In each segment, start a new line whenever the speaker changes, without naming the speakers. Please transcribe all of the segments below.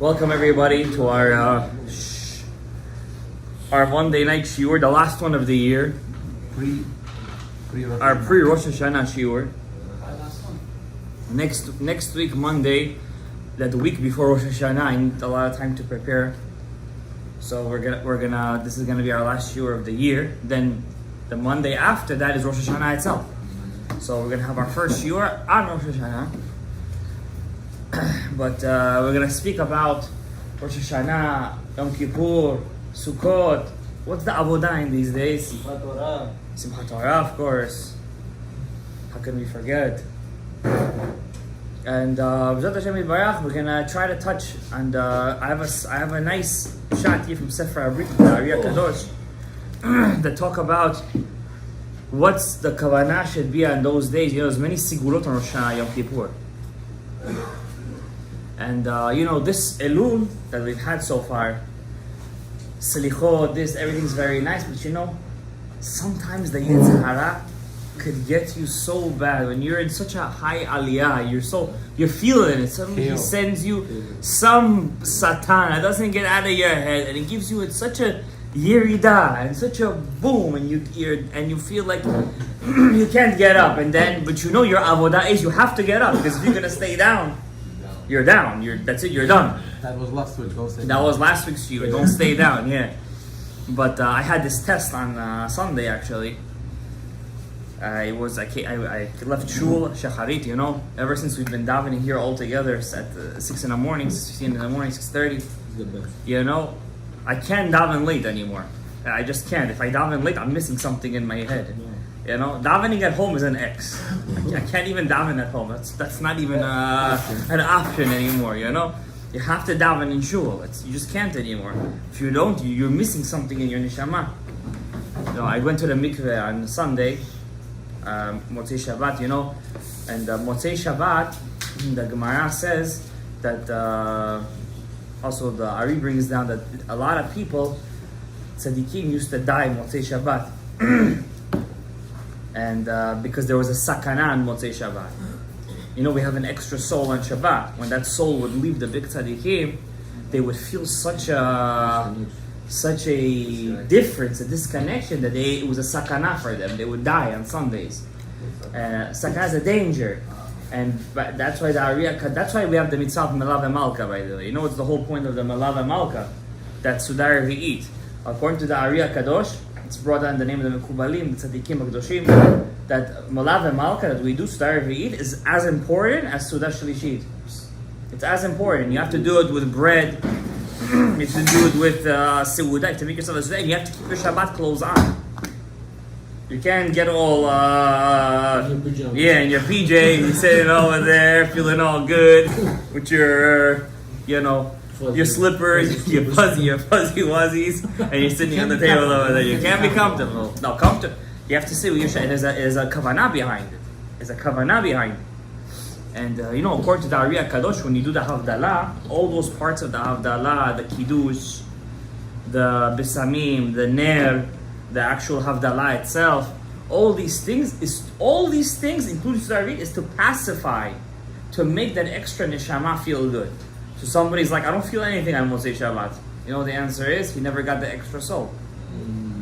Welcome everybody to our Monday night shiur, the last one of the year. Our pre-Rosh Hashana shiur. Next week, Monday, the week before Rosh Hashana, I need a lot of time to prepare. So this is gonna be our last shiur of the year. Then the Monday after that is Rosh Hashana itself. So we're gonna have our first shiur on Rosh Hashana. But we're going to speak about Rosh Hashanah, Yom Kippur, Sukkot. What's the avodah in these days?
Simchat Torah.
Simchat Torah, of course. How can we forget? And B'ezrat Hashem Yitbarach, we're going to try to touch. And I have a nice shot here from Sefer Abrit, the Ariyah Kadosh, that talk about what's the kavanah should be on those days. There's many sigurot on Rosh Hashanah, Yom Kippur. And this Elul that we've had so far, Selichot, everything's very nice, but sometimes the Yetzer Hara could get you so bad when you're in such a high aliyah, you're feeling it. Suddenly he sends you some satan that doesn't get out of your head, and it gives you such a yerida and such a boom, and you feel like you can't get up, but your avodah is you have to get up, because if you're gonna stay down, you're down. That's it. You're done.
That was last week.
That was last week's shiur. Don't stay down. Yeah. But I had this test on Sunday actually. I left shul shacharit. Ever since we've been davening here all together at 6 in the morning, 6:15 in the morning, 6:30. I can't daven late anymore. I just can't. If I daven late, I'm missing something in my head. Davening at home is an X. I can't even daven at home. That's not even an option anymore. You have to daven in shul. You just can't anymore. If you don't, you're missing something in your neshama. I went to the mikveh on Sunday, Motzei Shabbat. And Motzei Shabbat, the Gemara says that. Also, the Ari brings down that a lot of people, tzaddikim, used to die Motzei Shabbat. And because there was a sakana on Motzei Shabbat. We have an extra soul on Shabbat. When that soul would leave the big tzaddikim, they would feel such a difference, a disconnection, that it was a sakana for them. They would die on Sundays. Sakana is a danger. But that's why that's why we have the mitzvah of Melav Malka, by the way. What's the whole point of the Melav Malka? That Sudar V'it. According to the Ariyah Kadosh, it's brought down in the name of the Mekubalim, the Tzaddikim HaKadoshim, that Melav Malka that we do, Sudar V'it, is as important as Sudah Shlishit. It's as important. You have to do it with bread. You have to do it with Seudah, to make yourself a Seudah, and you have to keep your Shabbat clothes on. You can't get all, in your PJ, you're sitting over there, feeling all good, with your, your slippers, your fuzzy wuzzies, and you're sitting on the table over there. You can't be comfortable. No, comfortable. You have to sit with your shirt. There's a kavanah behind it. There's a kavanah behind it. And, according to the Ariyah Kadosh, when you do the Havdalah, all those parts of the Havdalah, the Kiddush, the Besamim, the Ner, the actual Havdalah itself, all these things, including Sudarit, is to pacify, to make that extra neshama feel good. So somebody's like, I don't feel anything on Motzei Shabbat. The answer is, he never got the extra soul.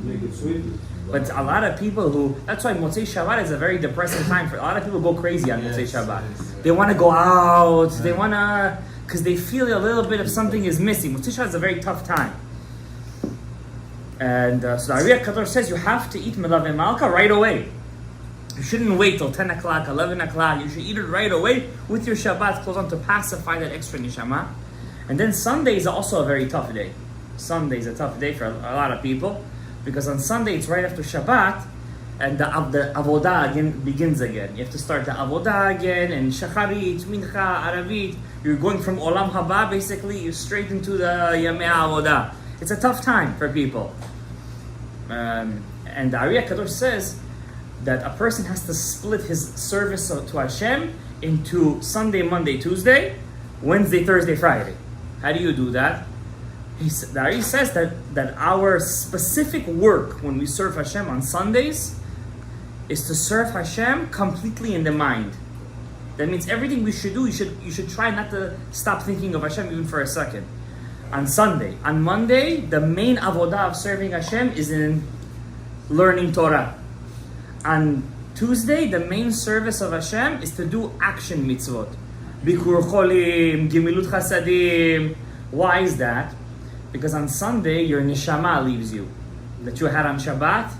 Make it sweet.
But a lot of people that's why Motzei Shabbat is a very depressing time for a lot of people. Go crazy on Motzei Shabbat. They want to go out, they want to, because they feel a little bit of something is missing. Motzei Shabbat is a very tough time. And so the Ariyah Kadosh says you have to eat Melav Malka right away. You shouldn't wait till 10 o'clock, 11 o'clock. You should eat it right away with your Shabbat clothes on to pacify that extra neshama. And then Sunday is also a very tough day. Sunday is a tough day for a lot of people, because on Sunday it's right after Shabbat, and the avodah again begins again. You have to start the avodah again, and shacharit, mincha, aravit. You're going from olam haba, basically, you're straight into the yamei avodah. It's a tough time for people. And the Ariyah Kadosh says that a person has to split his service to Hashem into Sunday, Monday, Tuesday, Wednesday, Thursday, Friday. How do you do that? The Ariyah says that our specific work when we serve Hashem on Sundays is to serve Hashem completely in the mind. That means everything we should do, you should try not to stop thinking of Hashem even for a second. On Sunday. On Monday, the main avodah of serving Hashem is in learning Torah. On Tuesday, the main service of Hashem is to do action mitzvot. Bikur cholim, gimilut chasadim. Why is that? Because on Sunday, your neshama leaves you. That you had on Shabbat,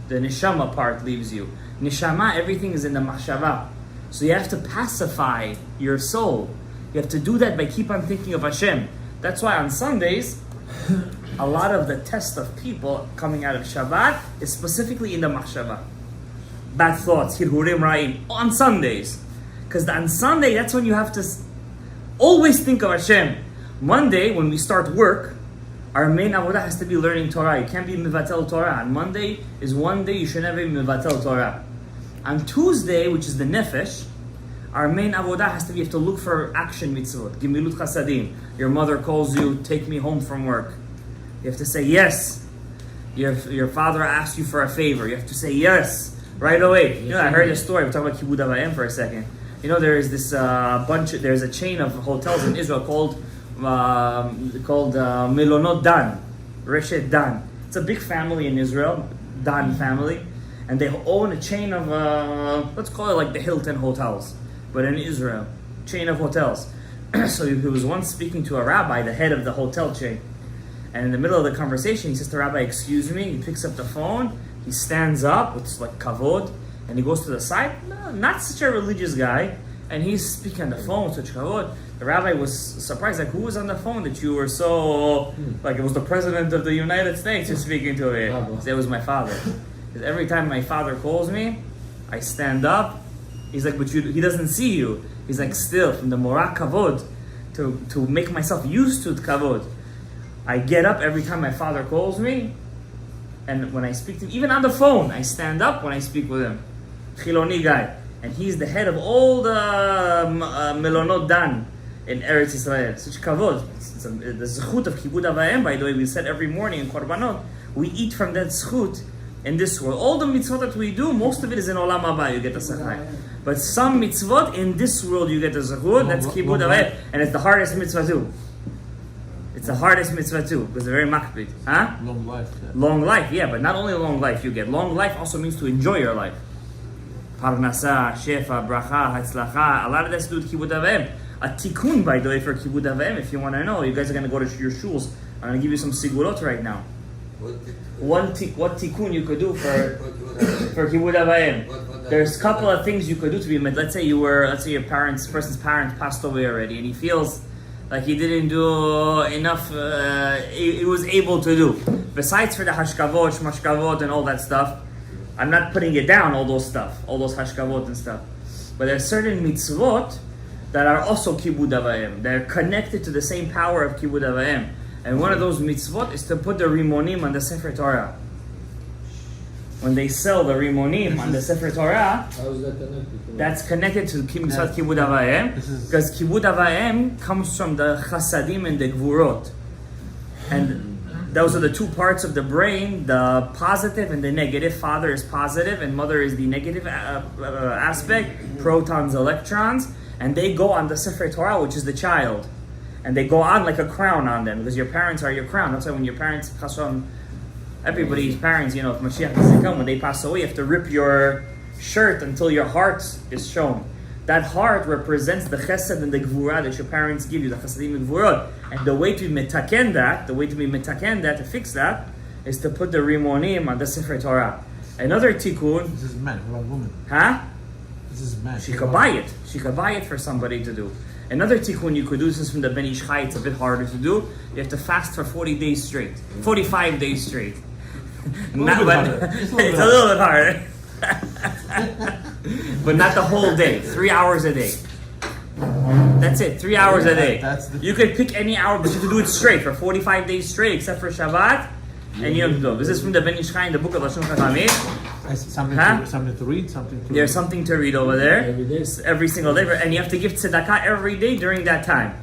the neshama part leaves you. Neshama, everything is in the machshava. So you have to pacify your soul. You have to do that by keep on thinking of Hashem. That's why on Sundays, a lot of the test of people coming out of Shabbat is specifically in the machshava. Bad thoughts, hirhurim ra'im, on Sundays. Because on Sunday, that's when you have to always think of Hashem. Monday, when we start work, our main avodah has to be learning Torah. You can't be mivatel Torah. On Monday is one day you should never be mivatel Torah. On Tuesday, which is the nefesh, our main avodah has to be, you have to look for action mitzvot. Gimilut chasadim. Your mother calls you, take me home from work. You have to say yes. Your father asks you for a favor. You have to say yes right away. You know, I heard a story. We're talking about Kibbud Av Va'em for a second. You know, there is this there's a chain of hotels in Israel called Melonot Dan, Reshet Dan. It's a big family in Israel, Dan family, and they own a chain of let's call it like the Hilton hotels, but in Israel, chain of hotels. So he was once speaking to a rabbi, the head of the hotel chain, and in the middle of the conversation, he says to the rabbi, "Excuse me." He picks up the phone, he stands up with like kavod, and he goes to the side. No, not such a religious guy, and he's speaking on the phone with such kavod. The rabbi was surprised, like, who was on the phone that you were so, like it was the president of the United States you're speaking to it. He said, it was my father. Because every time my father calls me, I stand up. He's like, but he doesn't see you. He's like, still, from the morak kavod, to make myself used to kavod, I get up every time my father calls me, and when I speak to him, even on the phone, I stand up when I speak with him. Chiloni guy. And he's the head of all the Melonot Dan in Eretz Yisrael. Such kavod. The zechut of Kibbud Av Va'em, by the way, we said every morning in Korbanot, we eat from that zechut in this world. All the mitzvot that we do, most of it is in Olam Haba, you get the sachar. But some mitzvot, in this world you get the zechut, that's Kibbud Av Va'em. And it's the hardest mitzvah too. It's the hardest mitzvah too, because they're very makpid. Huh?
Long life. Yeah.
Long life, yeah, but not only long life you get. Long life also means to enjoy your life. Parnasa, shefa, bracha, hatzlacha, a lot of that's to do with Kibbud Av Va'em. A tikkun, by the way, for Kibbud Av Va'em, if you want to know, you guys are going to go to your shuls. I'm going to give you some sigurot right now. What tikkun you could do for Kibbud Av Va'em. There's a couple of things you could do to be made. Let's say your person's parents passed away already, and he feels like he didn't do enough, he was able to do. Besides for the hashkavot, shmashkavot, and all that stuff, I'm not putting it down, all those hashkavot and stuff. But there are certain mitzvot that are also Kibbud Av Va'em. They're connected to the same power of Kibbud Av Va'em. And one of those mitzvot is to put the rimonim on the Sefer Torah. When they sell the rimonim on the Sefer Torah,
How is that connected?
that's connected to mitzvot Kibbud Av Va'em, because Kibbud Av Va'em comes from the chasadim and the gvurot. And those are the two parts of the brain, the positive and the negative. Father is positive and mother is the negative aspect, protons, electrons, and they go on the Sefer Torah, which is the child. And they go on like a crown on them, because your parents are your crown. That's why when your parents, everybody's parents, you know, if Mashiach doesn't come, when they pass away, you have to rip your shirt until your heart is shown. That heart represents the chesed and the gvura that your parents give you, the chesedim and gvurot. And the way to metaken that, to fix that, is to put the rimonim on the Sefer Torah. Another tikkun.
This is man, what about woman?
Huh?
This is man.
She could buy it. She could buy it for somebody to do. Another tikkun you could do, this is from the Ben Ish Chai, it's a bit harder to do. You have to fast for 40 days straight. 45 days straight.
It's a little bit
harder. But not the whole day. 3 hours a day. That's it. 3 hours a day. You could pick any hour, but you have to do it straight for 45 days straight, except for Shabbat and Yom Tov. This is from the Ben Ish Chai in the book of Lashon Chachamim.
Something to read, something to
There's something to read over there.
Every day.
Every single day. And you have to give tzedakah every day during that time.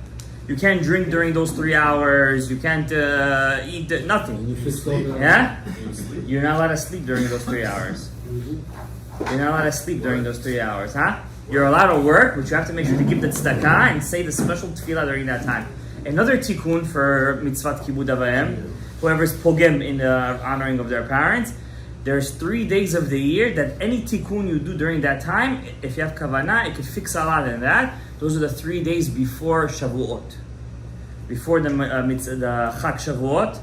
You can't drink during those 3 hours. You can't eat nothing. Yeah? You're not allowed to sleep during those 3 hours. You're not allowed to sleep during those 3 hours, huh? You're allowed to work, but you have to make sure to give the tzedakah and say the special tefillah during that time. Another tikkun for mitzvat kibud av va'em, whoever's pogem in the honoring of their parents, there's 3 days of the year that any tikkun you do during that time, if you have kavanah, it could fix a lot in that. Those are the 3 days before Shavuot. Before the Chag Shavuot,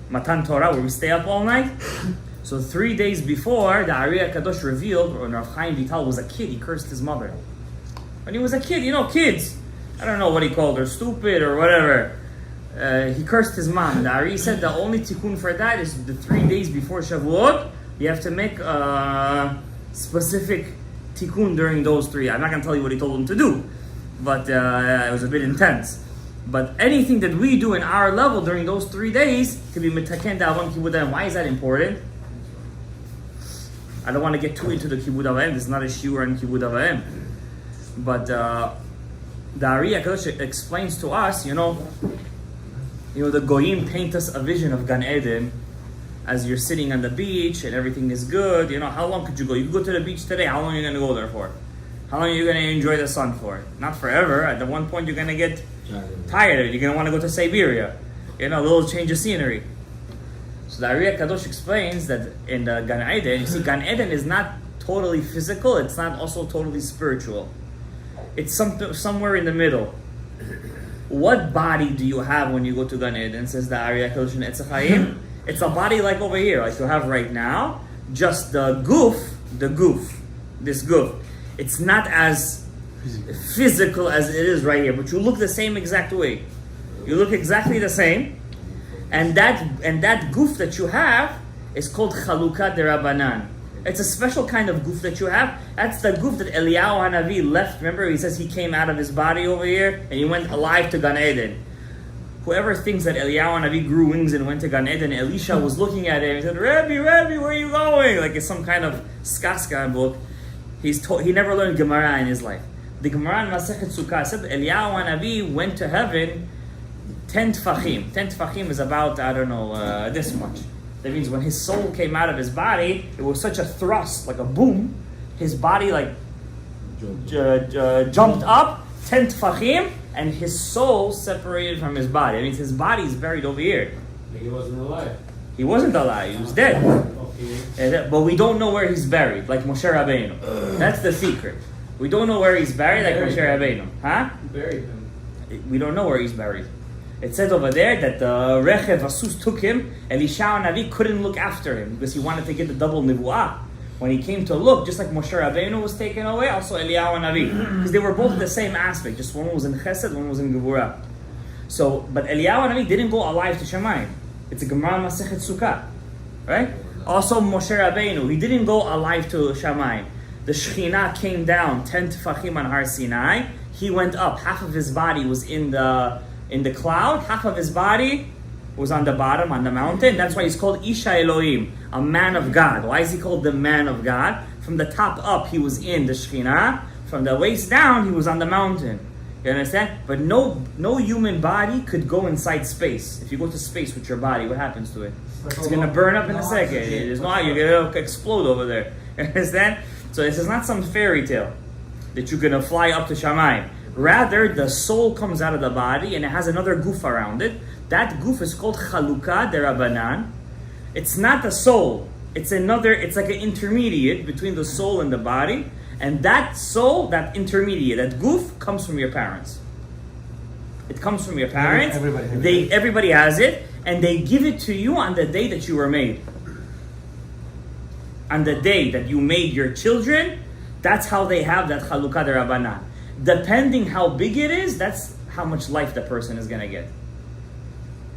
Matan Torah, where we stay up all night. So 3 days before, the Ari HaKadosh revealed, when Rav Chaim Vital was a kid, he cursed his mother. When he was a kid, kids. I don't know what he called her, stupid or whatever. He cursed his mom. The Ari said the only tikkun for that is the 3 days before Shavuot. You have to make a specific tikkun during those 3. I'm not going to tell you what he told him to do, but it was a bit intense. But anything that we do in our level during those 3 days can be mitaken da'avan kibud avim. Why is that important? I don't want to get too into the kibud avim. This is not a shiur on kibud avim. But the Ari HaKadosh explains to us, the Goyim paint us a vision of Gan Eden as you're sitting on the beach and everything is good. How long could you go? You could go to the beach today. How long are you going to go there for? How long are you going to enjoy the sun for? Not forever. At one point, you're going to get tired of it. You're going to want to go to Siberia. A little change of scenery. So the Ari HaKadosh explains that in the Gan Eden, you see, Gan Eden is not totally physical. It's not also totally spiritual. It's somewhere in the middle. What body do you have when you go to Gan Eden? Says the Ari HaKadosh in Etz Chaim. It's a body like over here, like you have right now. Just this goof. It's not as physical as it is right here, but you look the same exact way. You look exactly the same, and that goof that you have is called Chalukat Derabanan. It's a special kind of goof that you have. That's the goof that Eliyahu Hanavi left. Remember, he says he came out of his body over here and he went alive to Gan Eden. Whoever thinks that Eliyahu Hanavi grew wings and went to Gan Eden, Elisha was looking at him and said, Rabbi, where are you going? Like it's some kind of skaska book. He never learned Gemara in his life. The Gemara in Masechet Sukkah said that Eliyahu Hanavi went to heaven 10 tfachim. 10 tfachim is about, this much. That means when his soul came out of his body, it was such a thrust, like a boom. His body jumped up 10 tfachim, and his soul separated from his body. That means his body is buried over here.
He wasn't alive.
He wasn't alive. He was dead. Okay. But we don't know where he's buried, like Moshe Rabbeinu. That's the secret. We don't know where he's buried, like Moshe Rabbeinu. Huh?
He buried him.
We don't know where he's buried. It says over there that the Rechev Asus took him, and Elisha Navi couldn't look after him because he wanted to get the double nivuah. When he came to look, just like Moshe Rabbeinu was taken away, also Eliyahu Navi, because they were both the same aspect. Just one was in Chesed, one was in Gevurah. So, but Eliyahu Navi didn't go alive to Shemayim. It's a Gemara Masechet Sukkah, right? Also Moshe Rabbeinu, he didn't go alive to Shemayim. The Shekhinah came down 10 tefachim on Har Sinai. He went up. Half of his body was in the cloud. Half of his body was on the bottom, on the mountain. That's why he's called Isha Elohim, a man of God. Why is he called the man of God? From the top up, he was in the Shekhinah. From the waist down, he was on the mountain. You understand? But no human body could go inside space. If you go to space with your body, what happens to it? It's going to burn up in a second. There's no, you're going to explode over there. You understand? So this is not some fairy tale that you're going to fly up to Shamayim. Rather, the soul comes out of the body and it has another goof around it. That goof is called Chaluka Derabanan. It's not the soul. It's like an intermediate between the soul and the body. And that soul, that intermediate, that goof, comes from your parents. It comes from your parents. Everybody has it. And they give it to you on the day that you were made. On the day that you made your children, that's how they have that Chaluka Derabanan. Depending how big it is, that's how much life the person is going to get.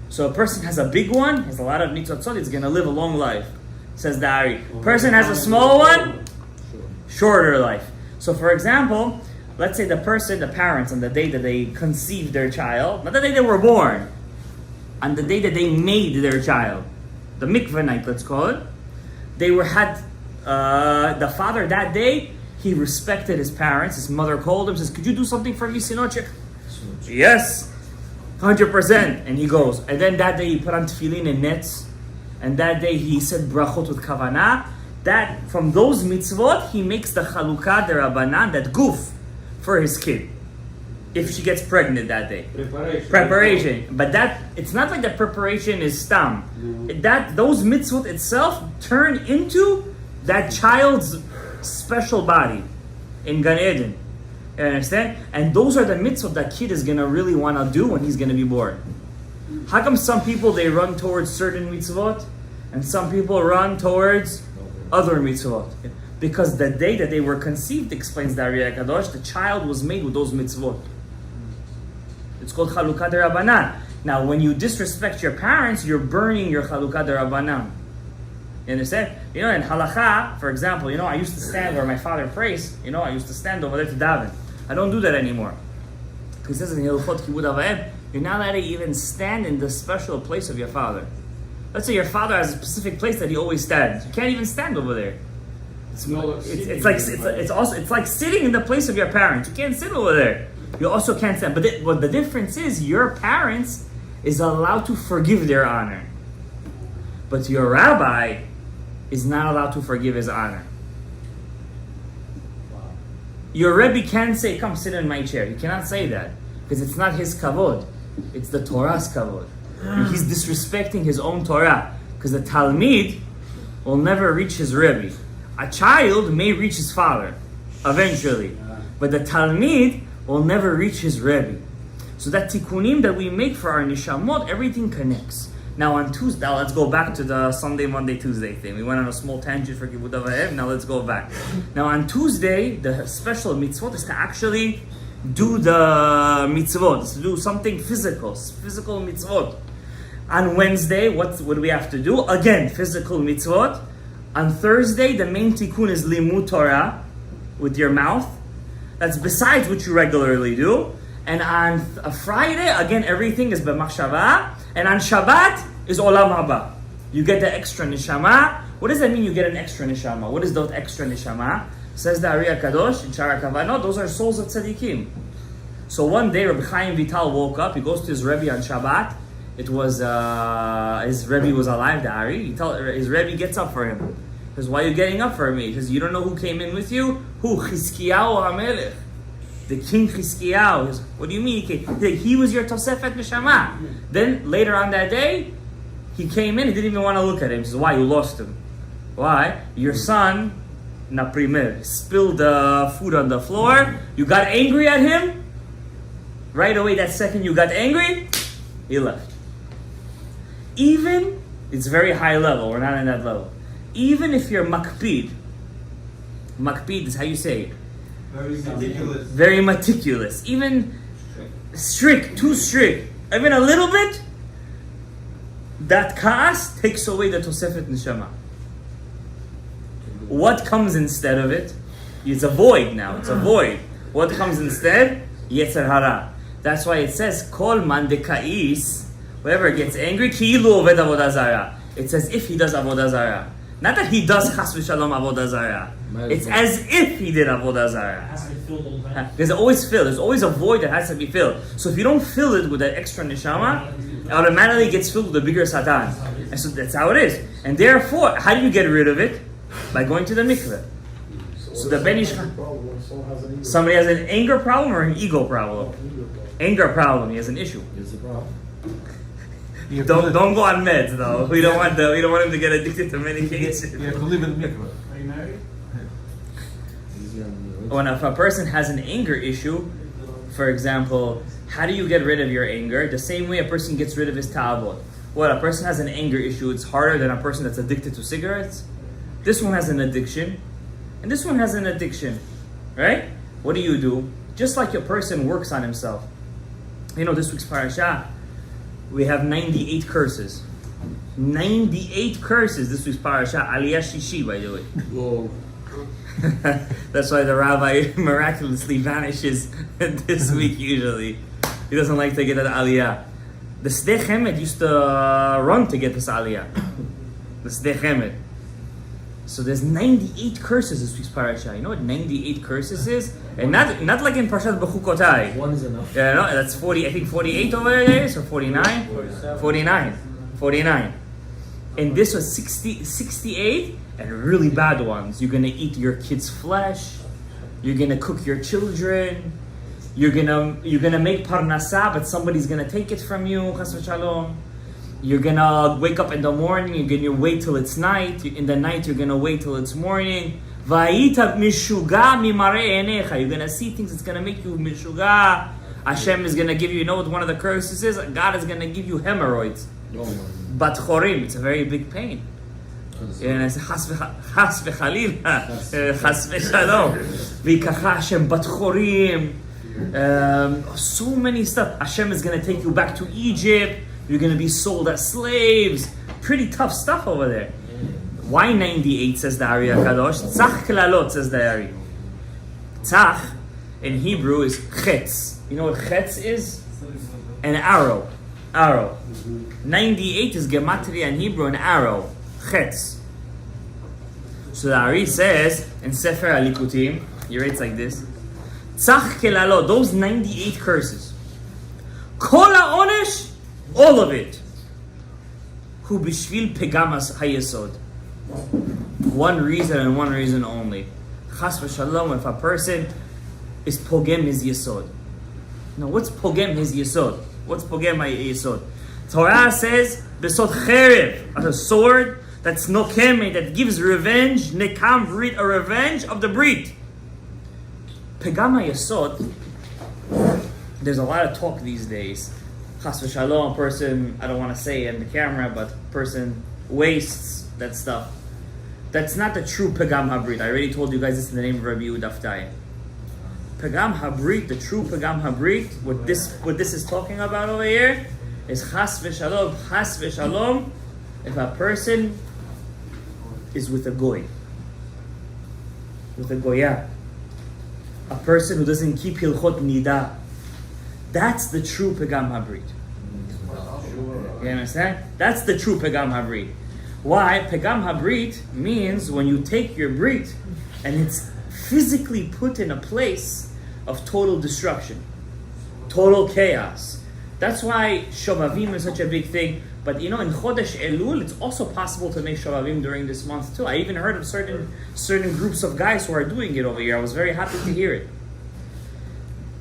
So a person has a big one, has a lot of mitzotzot, it's going to live a long life, says the Ari. Person has a small one, shorter life. So for example, let's say the parents, on the day that they conceived their child, not the day they were born, on the day that they made their child, the mikveh night, let's call it, the father that day, he respected his parents. His mother called him, says, could you do something for me, Sinochik? Yes, 100%. And he goes. And then that day he put on tefillin and nets. And that day he said brachot with kavanah. that from those mitzvot, he makes the chalukah derabanan, that goof, for his kid. If she gets pregnant that day. Preparation. But that, it's not like the preparation is stam. That, those mitzvot itself turn into that child's special body in Gan Eden. You understand? And those are the mitzvot that kid is going to really want to do when he's going to be born. How come some people, they run towards certain mitzvot and some people run towards other mitzvot? Because the day that they were conceived, explains the Ari HaKadosh, the child was made with those mitzvot. It's called Chalukah Derabanan. Now, when you disrespect your parents, you're burning your Chalukah Derabanan. You understand? You know, in Halacha, for example, I used to stand where my father prays. I used to stand over there to daven. I don't do that anymore. He says in Hilchot Kibud Avayim, you're not allowed to even stand in the special place of your father. Let's say your father has a specific place that he always stands. You can't even stand over there. It's like sitting in the place of your parents. You can't sit over there. You also can't stand. But what the difference is, your parents is allowed to forgive their honor. But your rabbi is not allowed to forgive his honor. Your Rebbe can say, come sit in my chair. You cannot say that. Because it's not his kavod. It's the Torah's kavod. He's disrespecting his own Torah. Because the Talmid will never reach his Rebbe. A child may reach his father, eventually. But the Talmid will never reach his Rebbe. So that tikkunim that we make for our nishamot, everything connects. Now on Tuesday, let's go back to the Sunday, Monday, Tuesday thing. We went on a small tangent for Kibud Avayim. Now let's go back. Now on Tuesday, the special mitzvot is to actually do the mitzvot, to do something physical mitzvot. On Wednesday, what do we have to do? Again, physical mitzvot. On Thursday, the main tikkun is limud Torah with your mouth. That's besides what you regularly do. And on a Friday, again, everything is b'machshava. And on Shabbat is olam haba. You get the extra neshama. What does that mean, you get an extra neshama? What is that extra neshama? Says the Ari HaKadosh in Shara Kavanot, those are souls of tzaddikim. So one day, Rabbi Chaim Vital woke up. He goes to his Rebbe on Shabbat. It was, his Rebbe was alive, the Ari. His Rebbe gets up for him. He says, why are you getting up for me? He says, you don't know who came in with you? Who? Chizkiyahu HaMelech. The king Chizkiyahu. He says, what do you mean? He was your Tosefet Neshama. Then, later on that day, he came in, he didn't even want to look at him. He says, why? You lost him. Why? Your son, na primer, spilled the food on the floor. You got angry at him. Right away, that second you got angry, he left. Even, it's very high level, we're not in that level. Even if you're makpid is how you say it. Very meticulous. Even strict, too strict. Even a little bit, that kaas takes away the Tosefet Neshama. What comes instead of it? It's a void now. It's a void. What comes instead? Yetzer hara. That's why it says, Kol man deka'is, whoever gets angry, ki'ilu oved avodah zara. It's as if he does avodah zara. Not that he does chas v'shalom avodah zara. It's as if he did avodah zara. It has to be filled all the time. There's always filled. There's always a void that has to be filled. So if you don't fill it with that extra neshama, it automatically gets filled with a bigger satan. And so that's how it is. And therefore, how do you get rid of it? By going to the mikveh. So the Ben Ish, somebody has an anger problem or an ego problem? Anger problem. He has an issue.
Here's the problem.
Don't go on meds though. We don't want him to get addicted to medication.
You have to live in the mikveh.
Are you married?
When if a person has an anger issue, for example, how do you get rid of your anger? The same way a person gets rid of his ta'avot. What, a person has an anger issue, it's harder than a person that's addicted to cigarettes? This one has an addiction, and this one has an addiction, right? What do? Just like a person works on himself. This week's parasha, we have 98 curses. 98 curses this week's parasha, Aliyah Shishi, by the way.
Whoa.
That's why the rabbi miraculously vanishes this week usually. He doesn't like to get an aliyah. The Sdei Chemed used to run to get this aliyah. The Sdei Chemed. So there's 98 curses this week's parasha. You know what 98 curses is? And not like in Parashat Bechukotai.
One is enough.
Yeah, no, that's 40. I think 48 over there is, or 49. 49. And this was 68, and really bad ones. You're gonna eat your kids' flesh. You're gonna cook your children. You're gonna make parnasa, but somebody's gonna take it from you. Chas v'shalom. You're gonna wake up in the morning. You're gonna wait till it's night. In the night, you're gonna wait till it's morning. Va'ita mishuga mimarei enecha. You're gonna see things that's gonna make you mishuga. Hashem is gonna give you. You know what one of the curses is? God is gonna give you hemorrhoids. Bat chorim. It's a very big pain. And it's chas v'chalil, chas v'shalom. V'ikacha Hashem bat chorim. So many stuff. Hashem is gonna take you back to Egypt. You're gonna be sold as slaves. Pretty tough stuff over there. Why 98 says the Ari HaKadosh? Tzach klalot says the Ari. Tzach in Hebrew is chetz. You know what chetz is? An arrow. Arrow. 98 is gematria in Hebrew, an arrow. Chetz. So the Ari says in Sefer Alikutim, he writes like this: Tzach kelalot, those 98 curses. Kol ha'onesh, all of it. Hu bishvil pegamas hayesod. One reason and one reason only. Chas v'shalom, if a person is pogem his yesod. Now, what's pogem his yesod? What's pogem my yesod? Torah says, besod cherev, a sword that's nokeme, that gives revenge, nekam brit, a revenge of the brit. Pegama yesod, there's a lot of talk these days. Chas v'shalom, a person, I don't want to say in the camera, but person wastes that stuff. That's not the true Pegam Habrit. I already told you guys this in the name of Rabbi Yehuda Aftayim. Pegam Habrit, the true Pegam Habrit, what this is talking about over here, is Chas v'shalom, if a person is with a goy, with a goya, a person who doesn't keep Hilchot Nida, that's the true Pegam Habrit. You understand? That's the true Pegam Habrit. Why? Pegam Habrit means when you take your brit and it's physically put in a place of total destruction, total chaos. That's why Shovavim is such a big thing. But you know, in Chodesh Elul, it's also possible to make Shovavim during this month too. I even heard of certain groups of guys who are doing it over here. I was very happy to hear it.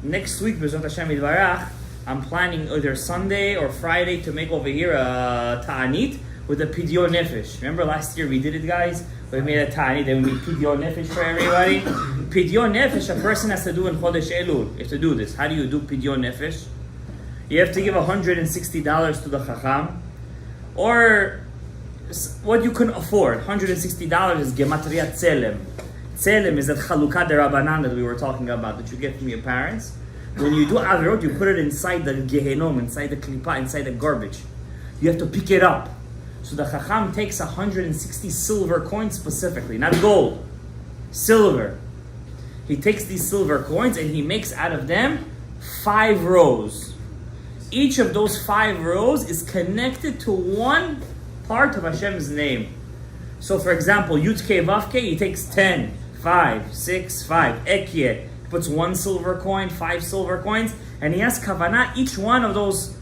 Next week, B'ezrat Hashem Yitbarach, I'm planning either Sunday or Friday to make over here a ta'anit with a Pidyon Nefesh. Remember last year we did it, guys? We made a ta'anit and we made Pidyon Nefesh for everybody. Pidyon Nefesh, a person has to do in Chodesh Elul. You have to do this. How do you do Pidyon Nefesh? You have to give $160 to the Chacham, or what you can afford. $160 is Gematria Tzelem. Tzelem is that Chalukah de Rabbanan that we were talking about, that you get from your parents. When you do Averot, you put it inside the Gehenom, inside the Klippa, inside the garbage. You have to pick it up. So the Chacham takes 160 silver coins specifically, not gold, silver. He takes these silver coins and he makes out of them 5 rows. Each of those 5 rows is connected to one part of Hashem's name. So for example, Yud-Kei Vav-Kei, he takes 10, 5, 6, 5, Ekyeh, puts 1 silver coin, 5 silver coins, and he has kavanah. Each one of those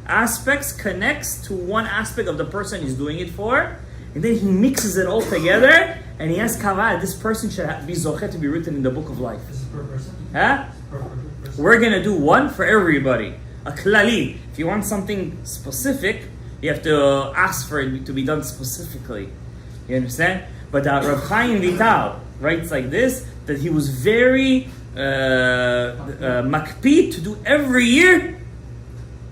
aspects connects to one aspect of the person he's doing it for, and then he mixes it all together, and he has kavanah. This person should be zochet to be written in the book of life.
This is per person?
Huh?
Per person.
We're gonna do one for everybody. A klali. If you want something specific, you have to ask for it to be done specifically. You understand? But Rav Chaim Vital writes like this, that he was very makpid to do every year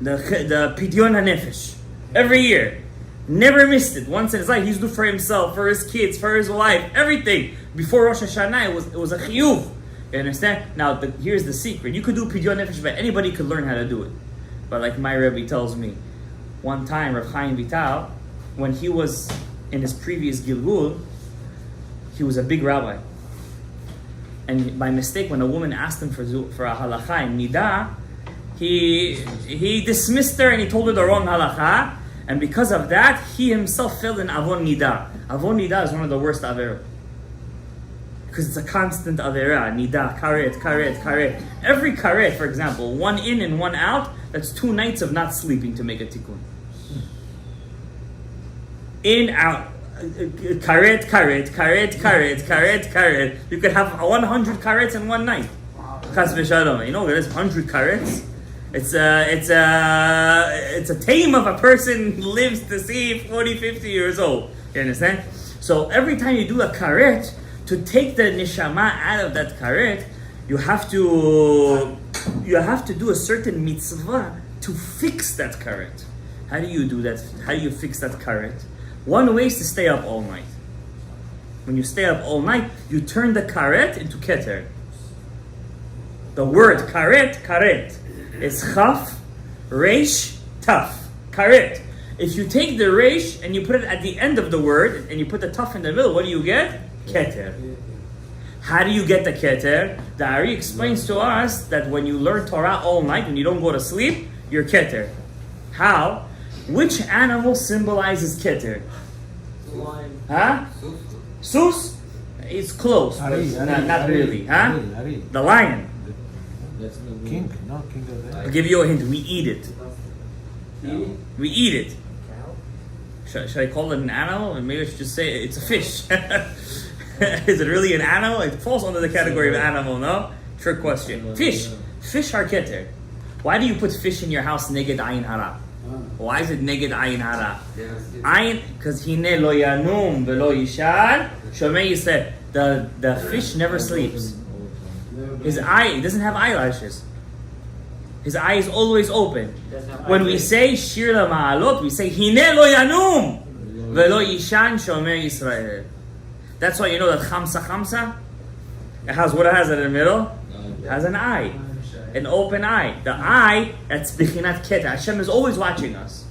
the Pidyon HaNefesh. Every year. Never missed it. Once in his life, he used to do for himself, for his kids, for his wife, everything. Before Rosh Hashana, it was a chiyuv. You understand? Now, here's the secret. You could do Pidyon Nefesh, but anybody could learn how to do it. But like my Rebbe tells me, one time, Rav Chaim Vital, when he was in his previous Gilgul, he was a big rabbi. And by mistake, when a woman asked him for a halakha in Nida, he dismissed her and he told her the wrong halakha. And because of that, he himself fell in Avon Nida. Avon Nida is one of the worst Averot. Because it's a constant Avera. Nida, karet, karet, karet. Every karet, for example, 1 in and 1 out, that's 2 nights of not sleeping to make a tikkun. in, out, karet, karet, karet, karet, karet, karet. You could have 100 karets in one night. Chas v'shalom. You know, there's 100 karets. It's a tame of a person who lives to see 40, 50 years old. You understand? So every time you do a karet, to take the neshama out of that karet, you have to do a certain mitzvah to fix that karet. How do you do that? How do you fix that karet? One way is to stay up all night. When you stay up all night, you turn the karet into keter. The word karet, is chaf, resh, taf. Karet. If you take the resh and you put it at the end of the word and you put the taf in the middle, what do you get? Keter. How do you get the keter? The Ari explains to us that when you learn Torah all night, when you don't go to sleep, you're keter. How? Which animal symbolizes keter?
Lion.
Huh? Sus? It's close, but not really. Huh? The lion.
That's not
King, no, king of the
I'll give you a hint. We eat it.
No.
We eat it. Should I call it an animal? And maybe I should just say it's a fish. Is it really an animal? It falls under the category of animal, no? Trick question. Fish. Fish are keter. Why do you put fish in your house neged ayin hara? Why is it neged ayin hara? Ayin, because hine lo yanum velo yishar. Shomei Yisrael. The fish never sleeps. His eye doesn't have eyelashes. His eye is always open. When we say Shir LaMa'alot, we say Hine lo yanum velo yishan shomer Yisrael. That's why you know that Chamsa, it has what it has in the middle? It has an eye. An open eye. The eye, that's Bichinat Keter. Hashem is always watching us.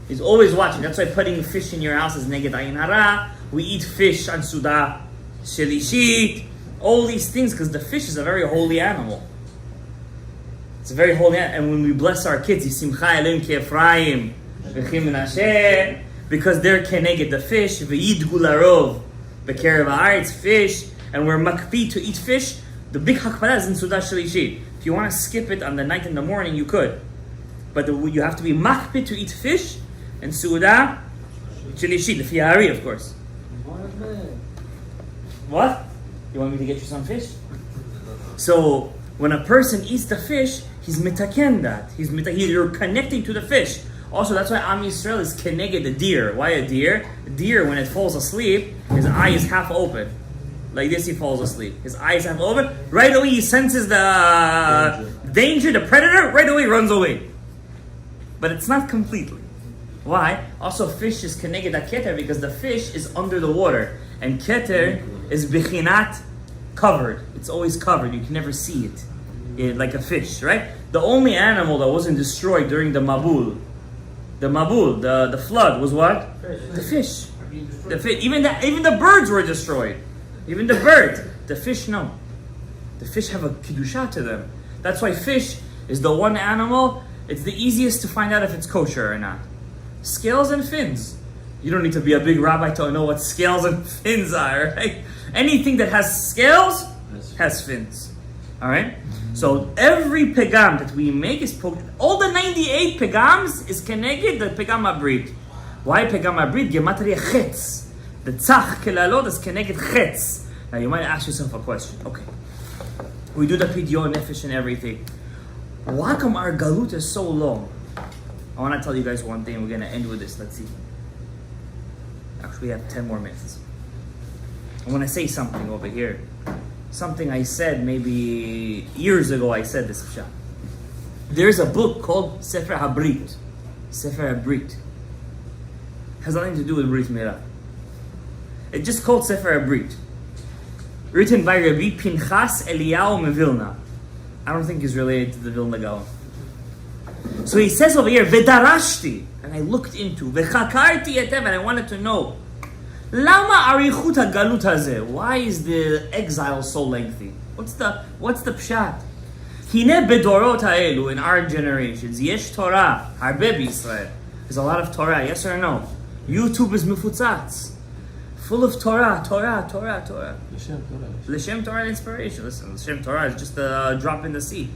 He's always watching. That's why putting fish in your house is Neged Ayin Hara. We eat fish on Suda Shelishit. All these things, because the fish is a very holy animal. It's a very holy animal. And when we bless our kids, Yisimcha Elim Ki Ephraim V'chim Menashe, because they're keneged the fish, V'yidgu Larov B'kerev Haaretz, fish, and we're makpi to eat fish. The big hakpara is in Suda Shalishit. If you want to skip it on the night and the morning, you could. But you have to be makpi to eat fish and Suda Shalishit, the Fiyari, of course. What? You want me to get you some fish? So, when a person eats the fish, he's mitaken that. You're connecting to the fish. Also, that's why Am Yisrael is keneged the deer. Why a deer? A deer, when it falls asleep, his eye is half open. Like this, he falls asleep. His eye is half open. Right away, he senses the danger, the predator. Right away, runs away. But it's not completely. Why? Also, fish is keneged a keter because the fish is under the water. And keter is bichinat covered. It's always covered. You can never see it. Like a fish, right? The only animal that wasn't destroyed during the Mabul, the flood, was what? The fish. The fish. Even the birds were destroyed. Even the birds. The fish, no. The fish have a kiddusha to them. That's why fish is the one animal, it's the easiest to find out if it's kosher or not. Scales and fins. You don't need to be a big rabbi to know what scales and fins are, right? Anything that has scales has fins. Alright? So every pegam that we make is all the 98 pegams is keneged the pegam abrit. Why pegam abrit? Gematria chetz. The tzach kelalot is keneged chetz. Now you might ask yourself a question. Okay. We do the pidyon nefesh and everything. Why come our galut is so long? I want to tell you guys one thing. We're going to end with this. Let's see. Actually, we have 10 more minutes. I want to say something over here. Something I said maybe years ago. I said this. There's a book called Sefer HaBrit. Sefer HaBrit. Has nothing to do with Brit Milah. It's just called Sefer HaBrit. Written by Rabbi Pinchas Eliyahu Mevilna. I don't think he's related to the Vilna Gaon. So he says over here, V'darashti, and I looked into, V'chakarti etev, and I wanted to know, Lama arichut hagalut hazeh? Why is the exile so lengthy? What's the pshat? Hine bedorot ha'elu, in our generations, yesh Torah, harbe b'Yisrael. There's a lot of Torah, yes or no? YouTube is mifutzatz. Full of Torah.
L'shem Torah.
L'shem Torah inspiration. Listen, L'shem Torah is just a drop in the sea.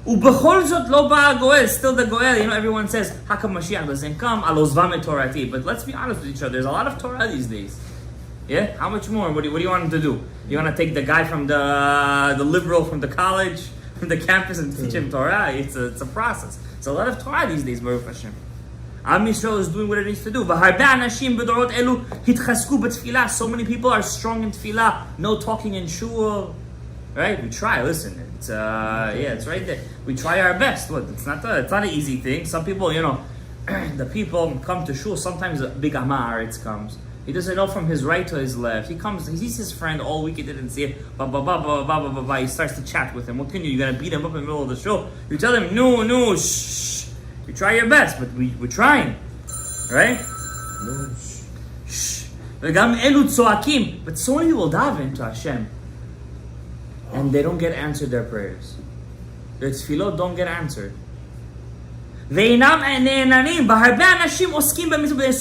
ובכל זאת לא בא הגואל, still the goel, everyone says, how come Mashiach doesn't come? Alozvam et Torati. But let's be honest with each other, there's a lot of Torah these days. Yeah? How much more? What do you want him to do? You want to take the guy from the liberal from the college, from the campus and teach him Torah? It's a process. It's a lot of Torah these days, Baruch Hashem. Am Yisrael is doing what it needs to do. So many people are strong in tefillah, no talking in shul. Right? We try. Listen, it's it's right there. We try our best. What? It's not an easy thing. Some people, the people come to shul. Sometimes a big amaretz comes. He doesn't know from his right to his left. He comes. He sees his friend all week. He didn't see it. He starts to chat with him. What can you? You're gonna beat him up in the middle of the shul. You tell him no, shh. You try your best, but we're trying, right? Shh. But so many people daven to Hashem. And they don't get answered their prayers. Their tefillot don't get answered. There's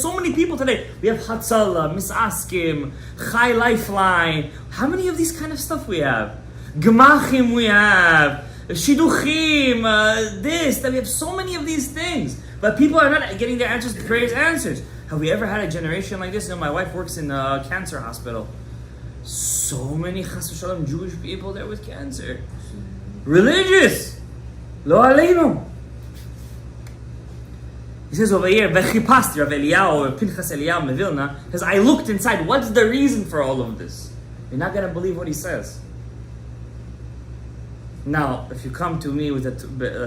so many people today. We have Hatzalah, Misaskim, Chai Lifeline. How many of these kind of stuff we have? Gemachim we have. Shiduchim, that we have so many of these things. But people are not getting their prayers answered. Have we ever had a generation like this? My wife works in a cancer hospital. So many Chas v'Shalom Jewish people there with cancer. Religious. Lo aleinu. He says over here, V'chipasti Rav Eliyahu or Pinchas Eliyahu Mevilna, because I looked inside. What's the reason for all of this? You're not going to believe what he says. Now, if you come to me with that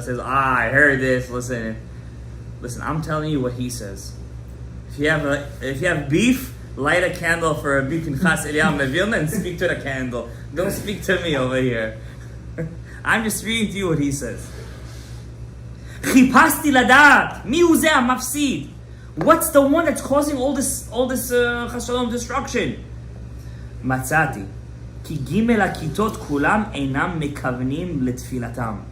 says, I heard this, listen, I'm telling you what he says. If you have beef, light a candle for a Pinchas Eliyahu Mevilna and speak to the candle. Don't speak to me over here. I'm just reading to you what he says. Chipasti ladat. Mi hu zeh mafsid. What's the one that's causing all this Chas Shalom destruction? Matzati. Ki gimel hakitot kulam einam mekavnim letfilatam.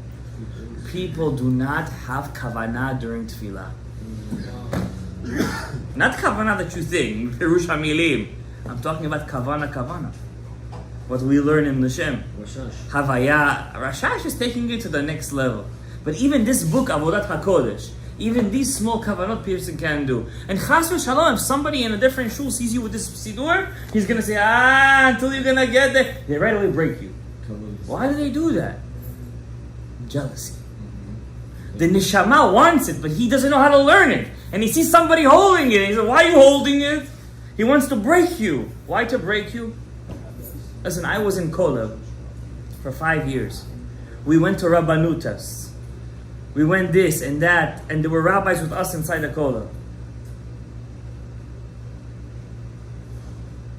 People do not have kavanah during tefillah. Not kavanah that you think, Pirush HaMilim. I'm talking about kavanah. What we learn in L'Shem. Havaya. Rashash is taking it to the next level. But even this book, Avodat HaKodesh, even these small kavanot person can do. And Chas v'Shalom, if somebody in a different shul sees you with this sidur, he's going to say, until you're going to get there, they right away break you. Why do they do that? Jealousy. The neshama wants it, but he doesn't know how to learn it. And he sees somebody holding it, and he says, why are you holding it? He wants to break you. Why to break you? Listen, I was in Kolev for 5 years. We went to Rabbanutas. We went this and that, and there were rabbis with us inside the Kolev.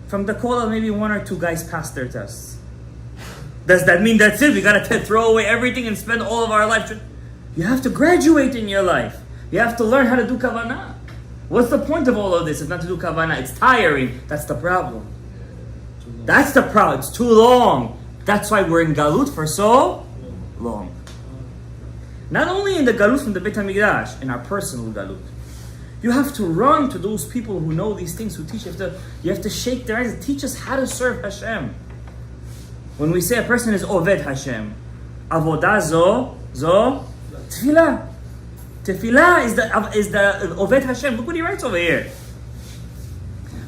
From the Kolev, maybe 1 or 2 guys passed their tests. Does that mean that's it? We gotta throw away everything and spend all of our life? You have to graduate in your life. You have to learn how to do kavanah. What's the point of all of this if not to do kavanah? It's tiring. That's the problem. That's the problem. It's too long. That's why we're in Galut for so long. Not only in the Galut from the Beit HaMikdash, in our personal Galut. You have to run to those people who know these things, who teach. You have to shake their eyes and teach us how to serve Hashem. When we say a person is Oved Hashem, Avodah zo Tefillah. Tefillah is the Oved Hashem. Look what he writes over here.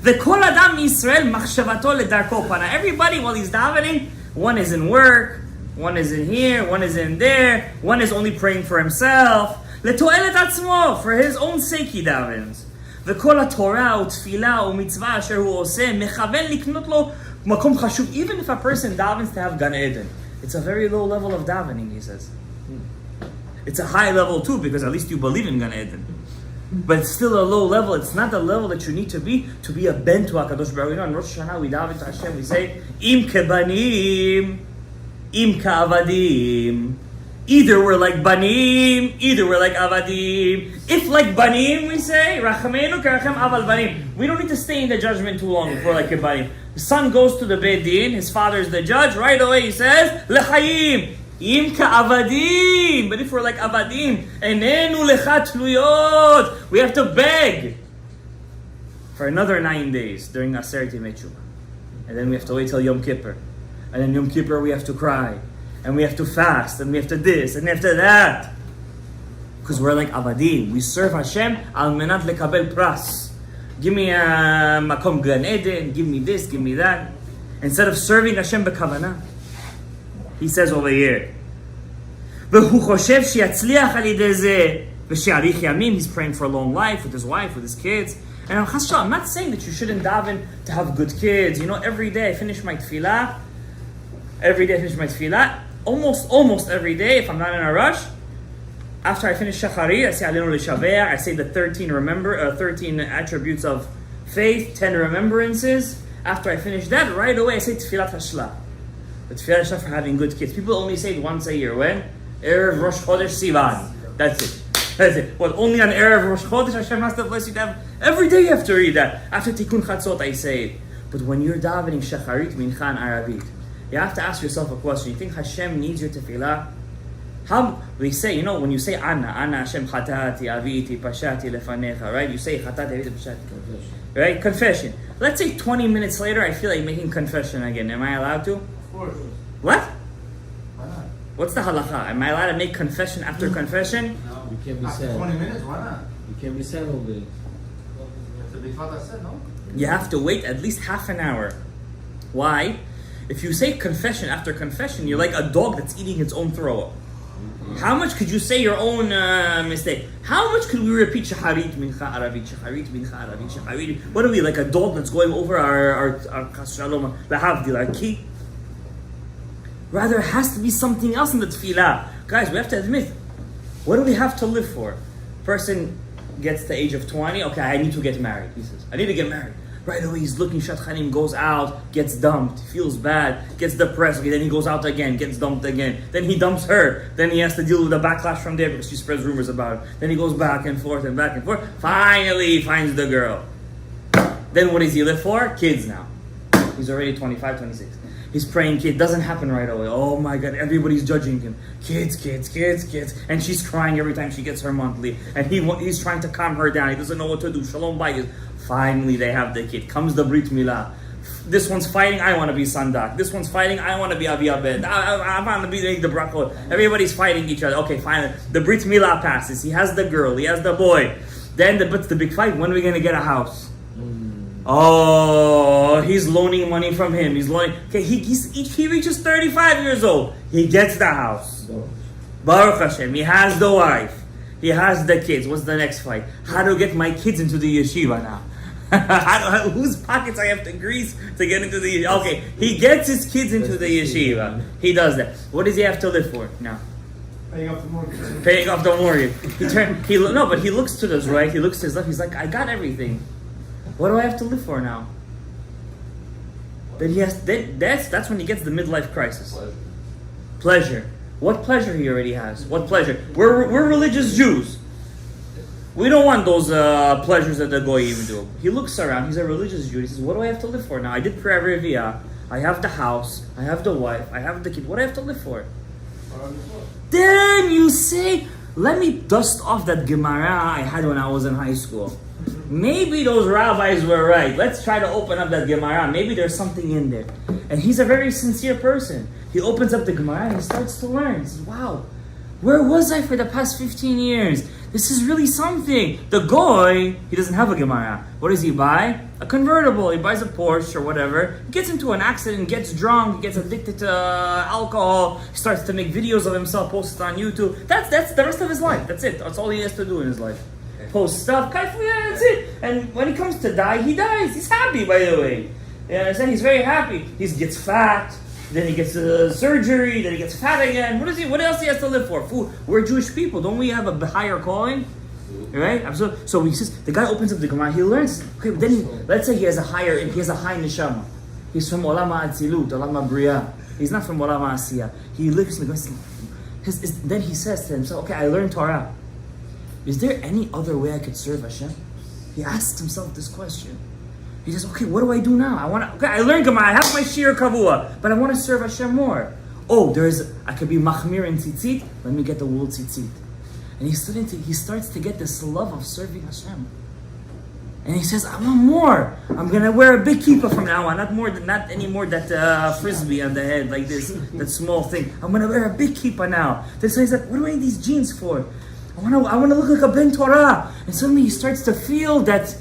V'kol adam Yisrael machshavato ledarko pana. Everybody while he's davening, one is in work, one is in here, one is in there, one is only praying for himself. Leto'elet atzmo, for his own sake he davens. V'kol haTorah u'tefillah u'mitzvah asher hu oseh mechaven liknot lo makom chashuv. Even if a person davens to have Gan Eden, it's a very low level of davening, he says. It's a high level too, because at least you believe in Gan Eden. But it's still a low level. It's not the level that you need to be a ben to HaKadosh Baruch Hu. On Rosh Hashana, we daven to Hashem, we say, Im kebanim, Im ka'avadim. Either we're like banim, either we're like avadim. If like banim, we say, Rachamenu karachem aval banim. We don't need to stay in the judgment too long if we're like kebanim. The son goes to the Beit Din, his father is the judge, right away he says, L'chaim. Im ka'avadim. But if we're like avadim, enenu lecha tluyot, we have to beg for another 9 days during Aseret Yemei Teshuvah. And then we have to wait till Yom Kippur. And then Yom Kippur we have to cry. and we have to fast, and we have to this, and after that. Because we're like avadim. We serve Hashem al menat lekabel pras. Give me a makom gan eden, give me this, give me that. Instead of serving Hashem b'kavanah. He says over here, והוא חושב שיצליח על ידי זה ושיאריך ימים. He's praying for a long life with his wife, with his kids. And I'm not saying that you shouldn't daven to have good kids. You know, every day I finish my tefillah. Almost every day, if I'm not in a rush. After I finish Shacharit, I say Alenu L'Shaver. I say the 13 attributes of faith, 10 remembrances. After I finish that, right away I say Tfilat Hashla. The Tfilat Hashla for having good kids. People only say it once a year. When? Erev Rosh Chodesh Sivan. That's it. What, only on Erev Rosh Chodesh Hashem has to bless you to have? Every day you have to read that. After Tikkun Chatzot I say it. But when you're davening Shacharit, Mincha, and Arabit, you have to ask yourself a question. You think Hashem needs your tefillah? How we say, when you say Ana Hashem Chatati, Aviti, Pashati, Lefanecha, right? You say Chatati, Aviti, Pashati. Right? Confession. Let's say 20 minutes later I feel like making confession again. Am I allowed to?
Of course.
What?
Why not?
What's the halacha? Am I allowed to make confession after confession?
No, you can't be
After
sad.
20 minutes, why not?
You can't be sad over it.
That's a big father said, no?
You have to wait at least half an hour. Why? If you say confession after confession, you're like a dog that's eating its own throw up. How much could you say your own mistake? How much could we repeat Shacharit Mincha Aravit, Shacharit Mincha Aravit, Shacharit? What are we, like a dog that's going over our Shalom Lahavdil, our key? Rather, it has to be something else in the tefillah. Guys, we have to admit, what do we have to live for? Person gets to the age of 20, okay, I need to get married. He says, I need to get married. Right away, he's looking, Shatchanim, goes out, gets dumped, feels bad, gets depressed, okay, then he goes out again, gets dumped again, then he dumps her, then he has to deal with the backlash from there because she spreads rumors about it, then he goes back and forth, finally he finds the girl. Then what does he live for? Kids now. He's already 25, 26. He's praying, kid, doesn't happen right away. Oh my God, everybody's judging him. Kids. And she's crying every time she gets her monthly. And he's trying to calm her down. He doesn't know what to do. Shalom bayis. Finally, they have the kid. Comes the Brit Milah. This one's fighting, I want to be Sandak. This one's fighting, I want to be Avi Abed. I want to be the Brachot. Everybody's fighting each other. Okay, fine. The Brit Milah passes. He has the girl. He has the boy. Then the big fight. When are we going to get a house? Oh, he's loaning money from him. He's loaning. Okay, he reaches 35 years old. He gets the house. Baruch Hashem. He has the wife. He has the kids. What's the next fight? How to get my kids into the yeshiva now? Whose pockets I have to grease to get into the yeshiva? Okay, he gets his kids into the yeshiva. He does that. What does he have to live for now?
Paying off the mortgage.
Paying off the mortgage. But he looks to his right. He looks to his left. He's like, I got everything. What do I have to live for now? That's when he gets the midlife crisis. Pleasure. What pleasure he already has? What pleasure? We're religious Jews. We don't want those pleasures that the goyim do. He looks around. He's a religious Jew. He says, "What do I have to live for now? I did prayer revia. I have the house. I have the wife. I have the kid. What do I have to live for?" Then you say, "Let me dust off that Gemara I had when I was in high school. Maybe those rabbis were right. Let's try to open up that Gemara. Maybe there's something in there." And he's a very sincere person. He opens up the Gemara and he starts to learn. He says, "Wow, where was I for the past 15 years? This is really something." The goy, he doesn't have a Gemara. What does he buy? A convertible. He buys a Porsche or whatever. He gets into an accident, gets drunk, gets addicted to alcohol. He starts to make videos of himself, posts it on YouTube. That's the rest of his life. That's it. That's all he has to do in his life. Post stuff, that's it. And when he comes to die, he dies. He's happy, by the way. You understand? He's very happy. He gets fat, then he gets surgery, then he gets fat again. What else he has to live for? Food. We're Jewish people. Don't we have a higher calling? Right? Absolutely. So he says, the guy opens up the Gemara, he learns. Okay, then let's say he has a high neshama. He's from Olam HaAtzilut, Olam HaBriya. He's not from Olam HaAsiyah. He looks in the Gemara, then he says to himself, okay, I learned Torah. Is there any other way I could serve Hashem? He asks himself this question. He says, okay, what do I do now? I learned Gemara, I have my Shir Kavua, but I want to serve Hashem more. Oh, I could be Machmir in Tzitzit, let me get the wool Tzitzit. And he starts to get this love of serving Hashem. And he says, I want more. I'm gonna wear a big kippah from now on, not anymore that frisbee on the head like this, that small thing. I'm gonna wear a big kippah now. Then so he's like, what do I need these jeans for? I wanna look like a Ben Torah. And suddenly he starts to feel that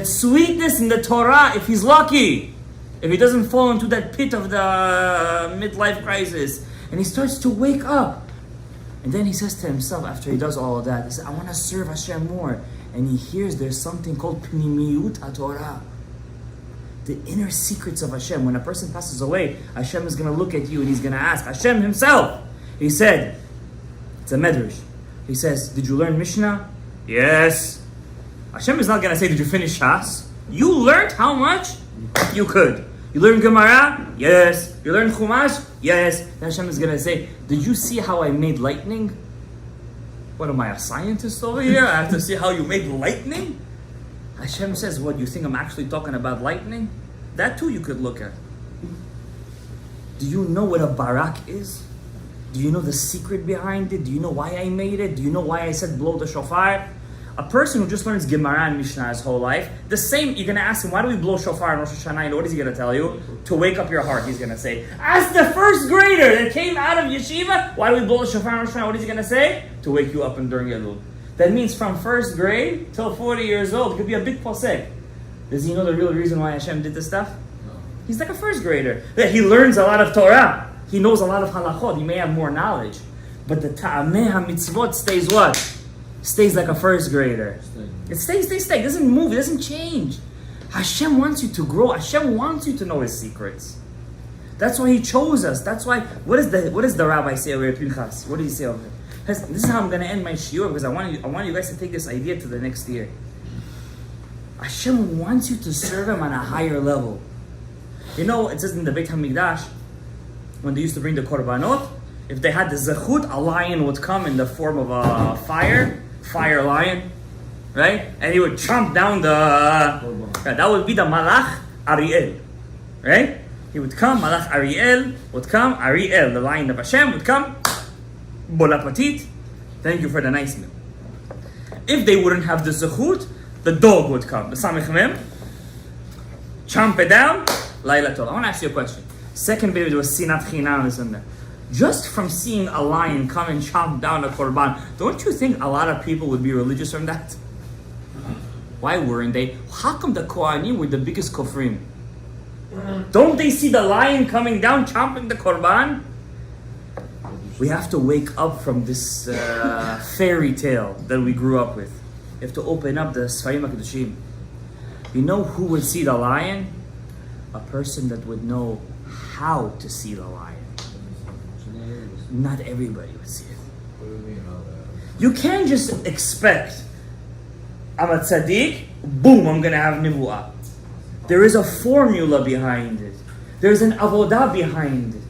sweetness in the Torah if he's lucky. If he doesn't fall into that pit of the midlife crisis. And he starts to wake up. And then he says to himself, after he does all of that, he says, I want to serve Hashem more. And he hears there's something called Pnimiyut HaTorah. The inner secrets of Hashem. When a person passes away, Hashem is going to look at you and he's going to ask, Hashem himself. He said, it's a medrash. He says, did you learn Mishnah? Yes. Hashem is not going to say, did you finish Shas? You learned how much you could. You learned Gemara? Yes. You learned Chumash? Yes. Then Hashem is going to say, did you see how I made lightning? What am I, a scientist over here? I have to see how you made lightning? Hashem says, what, you think I'm actually talking about lightning? That too you could look at. Do you know what a barak is? Do you know the secret behind it? Do you know why I made it? Do you know why I said blow the shofar? A person who just learns Gemara and Mishnah his whole life, the same, you're going to ask him, why do we blow shofar in Rosh Hashana? And what is he going to tell you? To wake up your heart, he's going to say. Ask the first grader that came out of yeshiva, why do we blow the shofar in Rosh Hashana? What is he going to say? To wake you up and during Elul. That means from first grade till 40 years old, it could be a big posek. Does he know the real reason why Hashem did this stuff? No. He's like a first grader. He learns a lot of Torah. He knows a lot of halachot. He may have more knowledge. But the ta'ameh ha-mitzvot stays what? Stays like a first grader. It stays. It doesn't move. It doesn't change. Hashem wants you to grow. Hashem wants you to know His secrets. That's why He chose us. That's why. What does the rabbi say over here, Pinchas? What did he say over here? This is how I'm going to end my shiur because I want you guys to take this idea to the next year. Hashem wants you to serve Him on a higher level. You know, it says in the Beit HaMikdash, when they used to bring the korbanot, if they had the zechut, a lion would come in the form of a fire lion, right? And he would chomp down that would be the Malach Ariel, right? He would come, Malach Ariel would come, Ariel, the lion of Hashem, would come, Bon appetit, thank you for the nice meal. If they wouldn't have the zechut, the dog would come, the Samech Mem, chomp it down, Laila Tov. I want to ask you a question. Second baby, there was Sinat Chinam in there. Just from seeing a lion come and chomp down a korban, don't you think a lot of people would be religious from that? Why weren't they? How come the Kohanim were the biggest kofrim? Don't they see the lion coming down, chomping the korban? We have to wake up from this fairy tale that we grew up with. You have to open up the Sfarim HaKadoshim. You know who would see the lion? A person that would know how to see the lion. Not everybody would see it.
What do you mean about that?
You can't just expect, I'm a tzaddik, boom, I'm going to have nivu'ah. There is a formula behind it. There's an avodah behind it.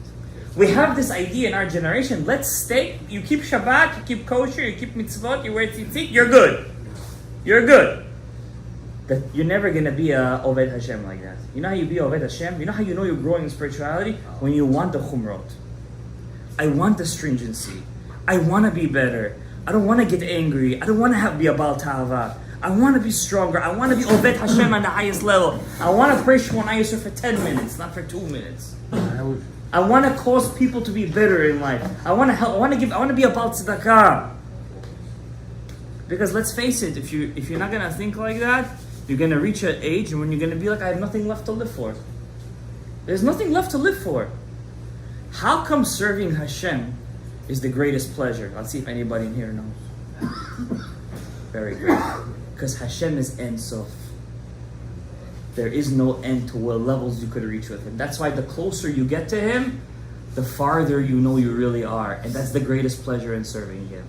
We have this idea in our generation, let's stay, you keep Shabbat, you keep kosher, you keep mitzvot, you wear tzitzit, you're good. You're good. That you're never going to be a Oved Hashem like that. You know how you be Oved Hashem? You know how you know you're growing in spirituality? When you want the chumrot. I want the stringency. I want to be better. I don't want to get angry. I don't want to be a Baal Ta'ava. I want to be stronger. I want to be Oved Hashem on the highest level. I want to pray Shemona Yisrael for 10 minutes, not for 2 minutes. I want to cause people to be better in life. I want to help. I want to be a Baal Tzedakah. Because let's face it, if you're not going to think like that, you're going to reach an age and when you're going to be like, I have nothing left to live for. There's nothing left to live for. How come serving Hashem is the greatest pleasure? Let's see if anybody in here knows. Very great. Because Hashem is Ein Sof. There is no end to what levels you could reach with Him. That's why the closer you get to Him, the farther you know you really are. And that's the greatest pleasure in serving Him.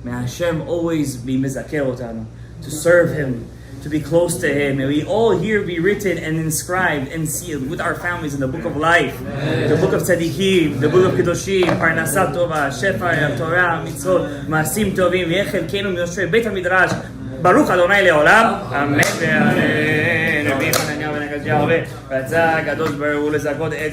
May Hashem always be mizakeh otanu, to serve Him, to be close to Him. May we all here be written and inscribed and sealed with our families in the book of life, the book of tzaddikim, the book of kedoshim, parnasat tova, shefa, Torah, mitzvot, maasim tovim, v'yechelkenu miyoshei beit hamidrash, baruch Adonai leolam, amen ve'amen. Rabbi Hananiah ben Akazia, רצה הקדוש ברוך הוא לזכות את